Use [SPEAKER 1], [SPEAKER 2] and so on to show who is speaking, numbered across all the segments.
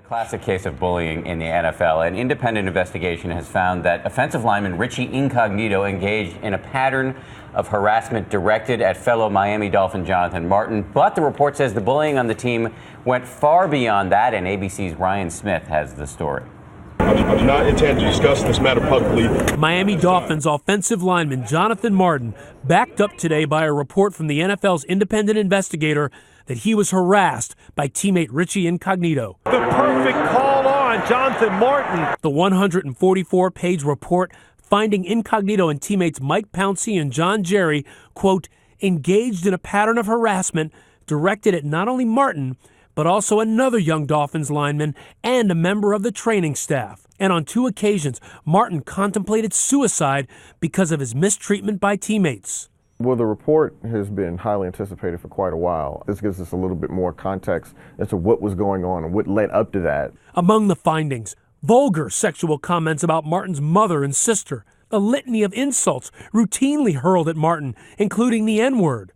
[SPEAKER 1] Classic case of bullying in the NFL. An independent investigation has found that offensive lineman Richie Incognito engaged in a pattern of harassment directed at fellow Miami Dolphin Jonathan Martin. But the report says the bullying on the team went far beyond that, and ABC's Ryan Smith has the story.
[SPEAKER 2] I do not intend to discuss this matter publicly.
[SPEAKER 3] Miami Dolphins offensive lineman Jonathan Martin backed up today by a report from the NFL's independent investigator that he was harassed by teammate Richie Incognito.
[SPEAKER 4] The perfect call on Jonathan Martin.
[SPEAKER 3] The 144-page report finding Incognito and teammates Mike Pouncey and John Jerry, quote, engaged in a pattern of harassment directed at not only Martin, but also another young Dolphins lineman and a member of the training staff. And on 2 occasions, Martin contemplated suicide because of his mistreatment by teammates.
[SPEAKER 5] Well, the report has been highly anticipated for quite a while. This gives us a little bit more context as to what was going on and what led up to that.
[SPEAKER 3] Among the findings, vulgar sexual comments about Martin's mother and sister, a litany of insults routinely hurled at Martin, including the N-word,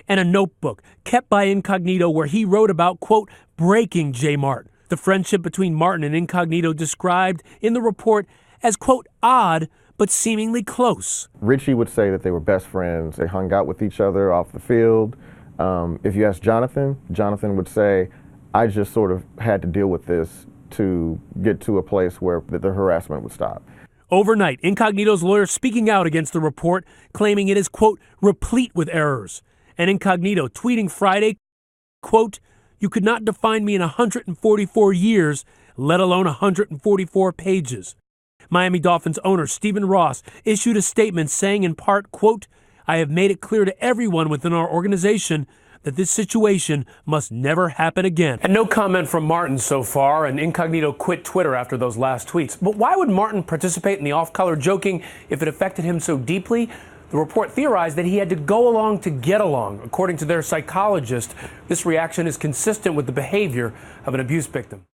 [SPEAKER 3] and a notebook kept by Incognito where he wrote about, quote, breaking J-Mart. The friendship between Martin and Incognito described in the report as, quote, odd, but seemingly close.
[SPEAKER 5] Richie would say that they were best friends. They hung out with each other off the field. If you ask Jonathan, Jonathan would say, I just sort of had to deal with this to get to a place where the harassment would stop.
[SPEAKER 3] Overnight, Incognito's lawyer speaking out against the report, claiming it is, quote, replete with errors. And Incognito tweeting Friday, quote, you could not define me in 144 years, let alone 144 pages. Miami Dolphins owner Stephen Ross issued a statement saying in part, quote, I have made it clear to everyone within our organization that this situation must never happen again. And no comment from Martin so far, and Incognito quit Twitter after those last tweets. But why would Martin participate in the off-color joking if it affected him so deeply? The report theorized that he had to go along to get along. According to their psychologist, this reaction is consistent with the behavior of an abuse victim.